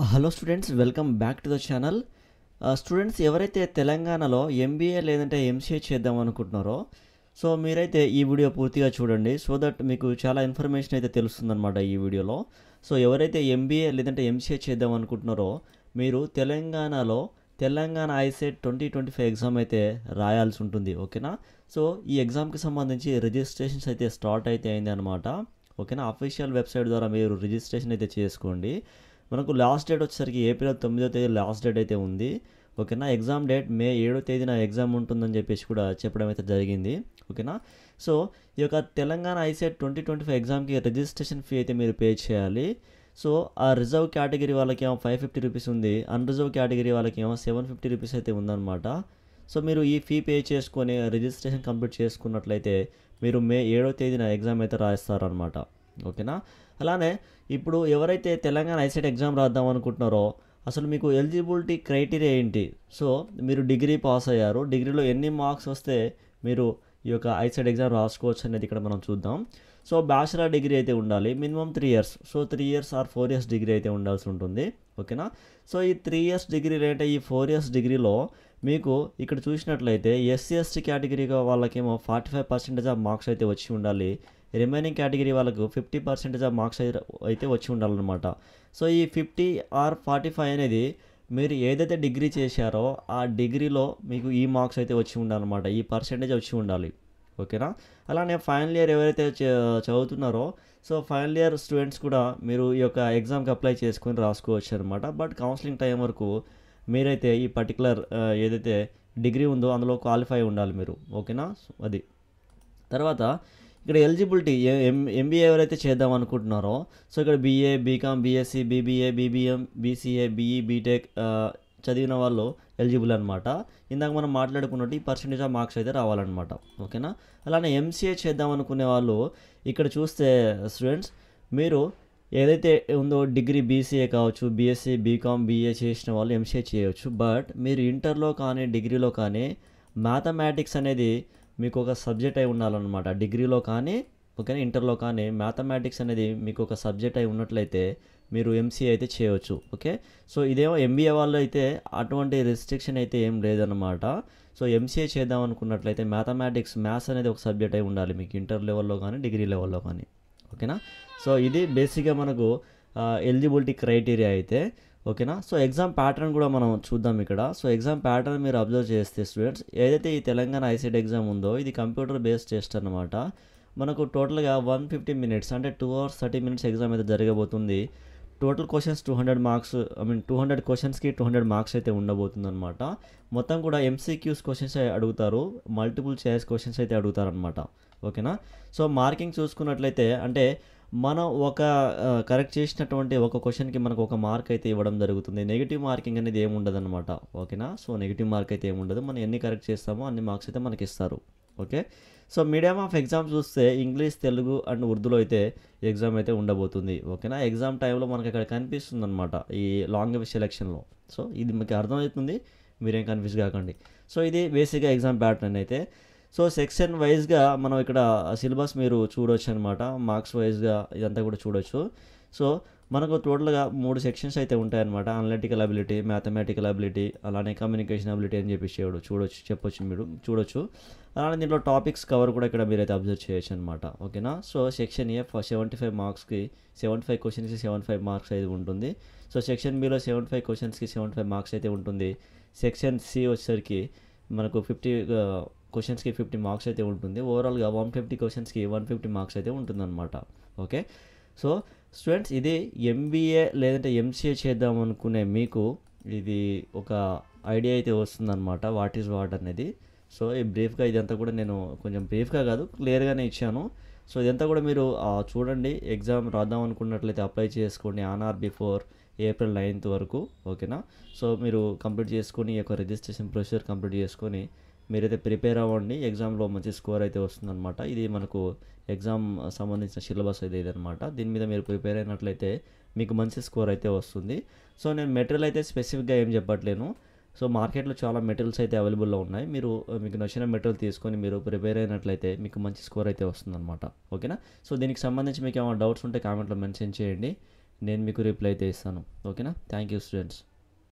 Hello students, welcome back to the channel. Students ఎవరైతే తెలంగాణలో MBA లేదంటే ఎంసీఏ చేద్దాం అనుకుంటున్నారో సో మీరైతే ఈ వీడియో పూర్తిగా చూడండి. సో దట్ మీకు చాలా ఇన్ఫర్మేషన్ అయితే తెలుస్తుందన్నమాట ఈ వీడియోలో. సో ఎవరైతే ఎంబీఏ లేదంటే ఎంసీఏ చేద్దాం అనుకుంటున్నారో మీరు తెలంగాణలో తెలంగాణ ఐసెట్ 2025 ఎగ్జామ్ అయితే రాయాల్సి ఉంటుంది. ఓకేనా. సో ఈ ఎగ్జామ్కి సంబంధించి రిజిస్ట్రేషన్స్ అయితే స్టార్ట్ అయితే అయింది అనమాట. ఓకేనా. అఫీషియల్ వెబ్సైట్ ద్వారా మీరు రిజిస్ట్రేషన్ అయితే చేసుకోండి. మనకు లాస్ట్ డేట్ వచ్చేసరికి ఏప్రిల్ 9వ తేదీ లాస్ట్ డేట్ అయితే ఉంది. ఓకేనా. ఎగ్జామ్ డేట్ మే 7వ తేదీన ఎగ్జామ్ ఉంటుందని చెప్పేసి కూడా చెప్పడం అయితే జరిగింది. ఓకేనా. సో ఈ యొక్క తెలంగాణ ఐసెట్ 2025 ఎగ్జామ్కి రిజిస్ట్రేషన్ ఫీ అయితే మీరు పే చేయాలి. సో ఆ రిజర్వ్ కేటగిరీ వాళ్ళకి ఏమో 550 రూపీస్ ఉంది, అన్రిజర్వ్ కేటగిరీ వాళ్ళకి ఏమో 750 రూపీస్ అయితే ఉందన్నమాట. సో మీరు ఈ ఫీ పే చేసుకొని రిజిస్ట్రేషన్ కంప్లీట్ చేసుకున్నట్లయితే మీరు మే 7వ తేదీన ఎగ్జామ్ అయితే రాస్తారనమాట. ఓకేనా. అలానే ఇప్పుడు ఎవరైతే తెలంగాణ ఐసెట్ ఎగ్జామ్ రాద్దాం అనుకుంటున్నారో అసలు మీకు ఎలిజిబిలిటీ క్రైటీరియా ఏంటి? సో మీరు డిగ్రీ పాస్ అయ్యారు, డిగ్రీలో ఎన్ని మార్క్స్ వస్తే మీరు ఈ యొక్క ఐసెట్ ఎగ్జామ్ రాసుకోవచ్చు అనేది ఇక్కడ మనం చూద్దాం. సో బ్యాచిలర్ డిగ్రీ అయితే ఉండాలి, minimum 3 years. So 3 years or 4 years degree అయితే ఉండాల్సి ఉంటుంది. ఓకేనా. సో ఈ 3 ఇయర్స్ డిగ్రీ అంటే ఈ 4 ఇయర్స్ డిగ్రీలో మీకు ఇక్కడ చూసినట్లయితే ఎస్సీ ఎస్టీ కేటగిరీ వాళ్ళకేమో 45% ఆఫ్ మార్క్స్ అయితే వచ్చి ఉండాలి. రిమైనింగ్ కేటగిరీ వాళ్ళకు 50% ఆఫ్ మార్క్స్ అయితే వచ్చి ఉండాలన్నమాట. సో ఈ 50 ఆర్ 45 అనేది మీరు ఏదైతే డిగ్రీ చేశారో ఆ డిగ్రీలో మీకు ఈ మార్క్స్ అయితే వచ్చి ఉండాలన్నమాట, ఈ పర్సెంటేజ్ వచ్చి ఉండాలి. ఓకేనా. అలానే ఫైనల్ ఇయర్ ఎవరైతే చదువుతున్నారో సో ఫైనల్ ఇయర్ స్టూడెంట్స్ కూడా మీరు ఈ యొక్క ఎగ్జామ్కి అప్లై చేసుకొని రాసుకోవచ్చు అనమాట. బట్ కౌన్సిలింగ్ టైం వరకు మీరైతే ఈ పర్టికులర్ ఏదైతే డిగ్రీ ఉందో అందులో క్వాలిఫై ఉండాలి మీరు. ఓకేనా. అది తర్వాత ఇక్కడ ఎలిజిబిలిటీ ఎంబీఏ ఎవరైతే చేద్దాం అనుకుంటున్నారో సో ఇక్కడ BA, BCom, BSc, BBA, BBM, BCA, BE, BTech చదివిన వాళ్ళు ఎలిజిబుల్ అనమాట. ఇందాక మనం మాట్లాడుకున్నట్టు ఈ పర్సెంటేజ్ ఆఫ్ మార్క్స్ అయితే రావాలన్నమాట. ఓకేనా. అలానే ఎంసీఏ చేద్దాం అనుకునే వాళ్ళు ఇక్కడ చూస్తే స్టూడెంట్స్ మీరు ఏదైతే ఉందో డిగ్రీ బీసీఏ కావచ్చు, బీఎస్సీ, బీకామ్, బీఏ చేసిన వాళ్ళు ఎంసీఏ చేయవచ్చు. బట్ మీరు ఇంటర్లో కానీ డిగ్రీలో కానీ మ్యాథమెటిక్స్ అనేది మీకు ఒక సబ్జెక్ట్ అయి ఉండాలన్నమాట. డిగ్రీలో కానీ ఓకేనా ఇంటర్లో కానీ మ్యాథమెటిక్స్ అనేది మీకు ఒక సబ్జెక్ట్ అయి ఉన్నట్లయితే మీరు ఎంసీఏ అయితే చేయవచ్చు. ఓకే. సో ఇదేమో ఎంబీఏ వాళ్ళు అయితే అటువంటి రెస్ట్రిక్షన్ అయితే ఏం లేదన్నమాట. సో ఎంసీఏ చేద్దాం అనుకున్నట్లయితే మ్యాథ్స్ అనేది ఒక సబ్జెక్ట్ అయి ఉండాలి మీకు ఇంటర్ లెవెల్లో కానీ డిగ్రీ లెవెల్లో కానీ. ఓకేనా. సో ఇది బేసిక్గా మనకు ఎలిజిబిలిటీ క్రైటీరియా అయితే. ఓకేనా. సో ఎగ్జామ్ ప్యాటర్న్ కూడా మనం చూద్దాం ఇక్కడ. సో ఎగ్జామ్ ప్యాటర్న్ మీరు అబ్జర్వ్ చేస్తే స్టూడెంట్స్ ఏదైతే ఈ తెలంగాణ ఐసెట్ ఎగ్జామ్ ఉందో ఇది కంప్యూటర్ బేస్డ్ టెస్ట్ అనమాట. మనకు టోటల్గా 150 మినిట్స్ అంటే 2 hours 30 minutes ఎగ్జామ్ అయితే జరగబోతుంది. టోటల్ క్వశ్చన్స్ 200 మార్క్స్ 200 క్వశ్చన్స్కి 200 మార్క్స్ అయితే ఉండబోతుంది అనమాట. మొత్తం కూడా ఎంసీక్యూస్ క్వశ్చన్స్ అడుగుతారు, మల్టిపుల్ చాయిస్ క్వశ్చన్స్ అయితే అడుగుతారనమాట. ఓకేనా. సో మార్కింగ్ చూసుకున్నట్లయితే అంటే మనం ఒక కరెక్ట్ చేసినటువంటి ఒక క్వశ్చన్కి మనకు ఒక మార్క్ అయితే ఇవ్వడం జరుగుతుంది. నెగిటివ్ మార్కింగ్ అనేది ఏమి ఉండదు అనమాట. ఓకేనా. సో నెగిటివ్ మార్క్ అయితే ఏమి ఉండదు, మనం ఎన్ని కరెక్ట్ చేస్తామో అన్ని మార్క్స్ అయితే మనకి ఇస్తారు. Okay. So medium of exam చూస్తే ఇంగ్లీష్, తెలుగు అండ్ ఉర్దూలో అయితే ఎగ్జామ్ అయితే ఉండబోతుంది. ఓకేనా. ఎగ్జామ్ టైంలో మనకి ఇక్కడ కనిపిస్తుంది అనమాట ఈ లాంగ్వేజ్ సెలెక్షన్లో. సో ఇది మీకు అర్థమవుతుంది, మీరేం కన్ఫ్యూజ్ కాకండి. సో ఇది బేసిక్గా ఎగ్జామ్ ప్యాటర్న్ అయితే. సో సెక్షన్ వైజ్గా మనం ఇక్కడ సిలబస్ మీరు చూడవచ్చు అనమాట, మార్క్స్ వైజ్గా ఇదంతా కూడా చూడొచ్చు. సో మనకు టోటల్గా 3 సెక్షన్స్ అయితే ఉంటాయన్నమాట. అనలిటికల్ అబిలిటీ, మ్యాథమెటికల్ అబిలిటీ, అలానే కమ్యూనికేషన్ అబిలిటీ అని చెప్పేసి చెప్పొచ్చు మీరు చూడొచ్చు. అలానే దీంట్లో టాపిక్స్ కవర్ కూడా ఇక్కడ మీరైతే అబ్జర్వ్ చేయొచ్చు అనమాట. ఓకేనా. సో సెక్షన్ ఏ 75 మార్క్స్కి 75 క్వశ్చన్స్కి 75 మార్క్స్ అయితే ఉంటుంది. సో సెక్షన్ బిలో 75 క్వశ్చన్స్కి 75 మార్క్స్ అయితే ఉంటుంది. సెక్షన్ సి వచ్చేసరికి మనకు 50 క్వశ్చన్స్కి 50 మార్క్స్ అయితే ఉంటుంది. ఓవరాల్గా 150 క్వశ్చన్స్కి 150 మార్క్స్ అయితే ఉంటుందన్నమాట. ఓకే. సో స్టూడెంట్స్ ఇది ఎంబీఏ లేదంటే ఎంసీఏ చేద్దాం అనుకునే మీకు ఇది ఒక ఐడియా అయితే వస్తుందన్నమాట, వాట్ ఈజ్ వాట్ అనేది. సో ఈ బ్రీఫ్గా ఇదంతా కూడా నేను కొంచెం బ్రీఫ్గా కాదు క్లియర్గానే ఇచ్చాను. సో ఇదంతా కూడా మీరు చూడండి. ఎగ్జామ్ రాద్దాం అనుకున్నట్లయితే అప్లై చేసుకోండి on are before April 9th వరకు. ఓకేనా. సో మీరు కంప్లీట్ చేసుకొని ఈ యొక్క రిజిస్ట్రేషన్ ప్రొసీజర్ కంప్లీట్ చేసుకొని మీరైతే ప్రిపేర్ అవ్వండి. ఎగ్జామ్లో మంచి స్కోర్ అయితే వస్తుందన్నమాట. ఇది మనకు ఎగ్జామ్ సంబంధించిన సిలబస్ అయితే ఇదనమాట. దీని మీద మీరు ప్రిపేర్ అయినట్లయితే మీకు మంచి స్కోర్ అయితే వస్తుంది. సో నేను మెటీరియల్ అయితే స్పెసిఫిక్గా ఏం చెప్పట్లేను. సో మార్కెట్లో చాలా మెటీరియల్స్ అయితే అవైలబుల్లో ఉన్నాయి. మీకు నచ్చిన మెటీరియల్ తీసుకొని మీరు ప్రిపేర్ అయినట్లయితే మీకు మంచి స్కోర్ అయితే వస్తుందన్నమాట. ఓకేనా. సో దీనికి సంబంధించి మీకు ఏమైనా డౌట్స్ ఉంటే కామెంట్లో మెన్షన్ చేయండి. నేను మీకు రిప్లై అయితే ఇస్తాను. ఓకేనా? Thank you students.